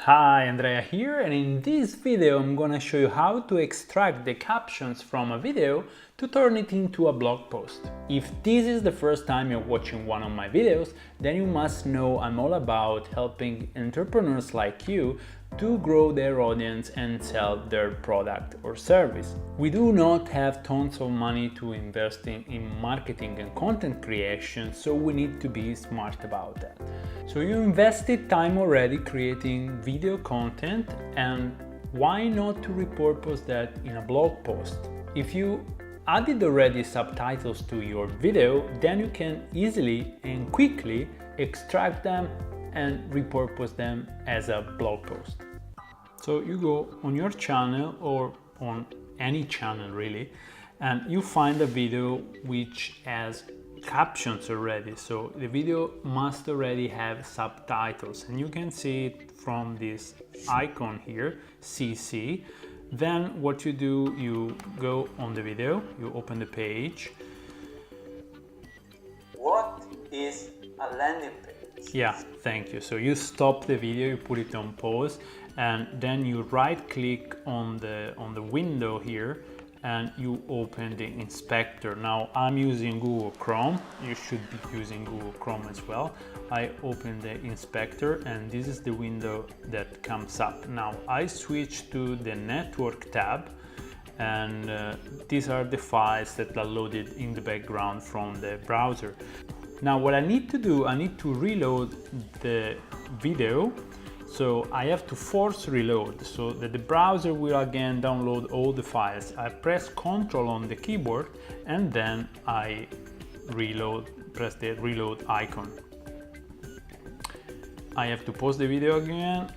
Hi, Andrea here, and in this video I'm gonna show you how to extract the captions from a video to turn it into a blog post. If this is the first time you're watching one of my videos, then you must know I'm all about helping entrepreneurs like you to grow their audience and sell their product or service. We do not have tons of money to invest in marketing and content creation, so we need to be smart about that. So you invested time already creating video content, and why not to repurpose that in a blog post? If you added already subtitles to your video, then you can easily and quickly extract them and repurpose them as a blog post. So you go on your channel or on any channel really, and you find a video which has captions already. So the video must already have subtitles, and you can see it from this icon here, CC. Then what you do, you go on the video, you open the page. What is a landing page? Yeah, thank you. So you stop the video, you put it on pause, and then you right click on the window here and you open the inspector. Now I'm using Google Chrome, you should be using Google Chrome as well. I open the inspector and this is the window that comes up. Now I switch to the network tab, and these are the files that are loaded in the background from the browser. Now what I need to do, I need to reload the video. So I have to force reload so that the browser will again download all the files. I press Ctrl on the keyboard and then I press the reload icon. I have to pause the video again.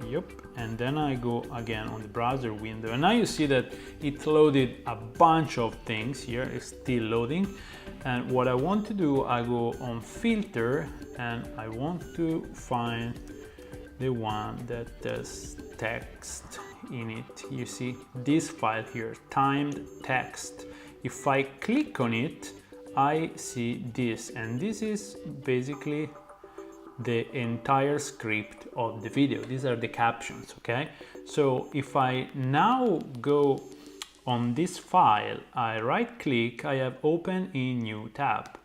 Yep, and then I go again on the browser window, and now you see that it loaded a bunch of things here. It's still loading, and what I want to do, I go on filter and I want to find the one that has text in it. You see this file here, timed text. If I click on it, I see this, and this is basically the entire script of the video. These are the captions, okay? So if I now go on this file, I right click, I have open a new tab,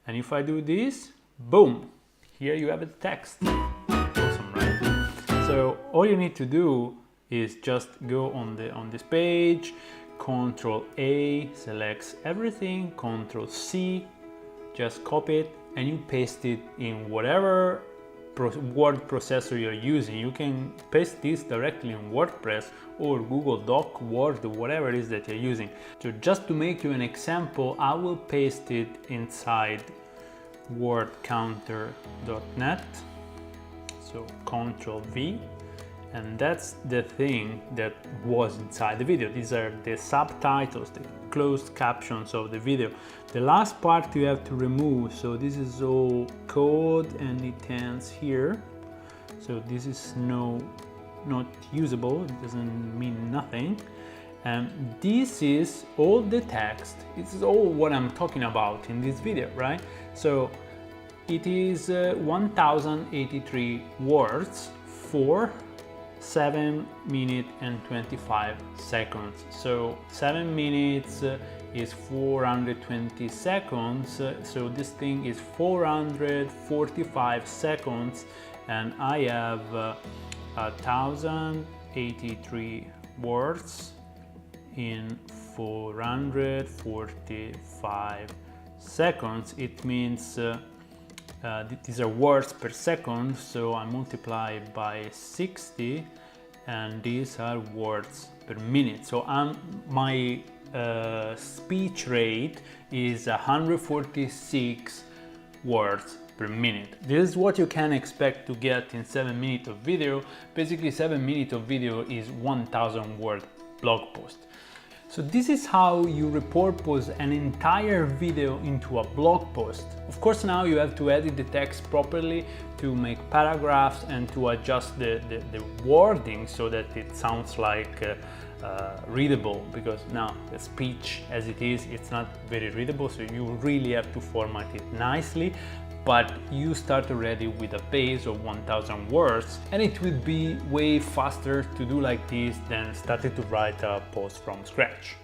and if I do this, boom, here you have the text. Awesome, right? So all you need to do is just go on this page, Ctrl A selects everything, Ctrl C, just copy it, and you paste it in whatever word processor you're using. You can paste this directly in WordPress or Google Doc, Word, whatever it is that you're using. So just to make you an example, I will paste it inside wordcounter.net. So Ctrl V, and that's the thing that was inside the video. These are the subtitles, the closed captions of the video. The last part you have to remove, so this is all code and it ends here. So this is not usable, it doesn't mean nothing. And this is all the text. This is all what I'm talking about in this video, right? So it is 1083 words for 7 minutes and 25 seconds. So 7 minutes is 420 seconds. So this thing is 445 seconds, and I have 1083 words in 445 seconds. It means these are words per second, so I multiply by 60, and these are words per minute. So my speech rate is 146 words per minute. This is what you can expect to get in 7 minutes of video. Basically 7 minutes of video is 1000 word blog post. So this is how you repurpose an entire video into a blog post. Of course, now you have to edit the text properly to make paragraphs and to adjust the wording so that it sounds like readable, because now the speech as it is, it's not very readable, so you really have to format it nicely. but you start already with a base of 1000 words, and it would be way faster to do like this than starting to write a post from scratch.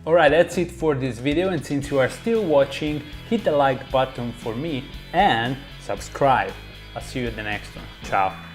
Alright, that's it for this video, and since you are still watching, hit the like button for me and subscribe. I'll see you at the next one. Ciao.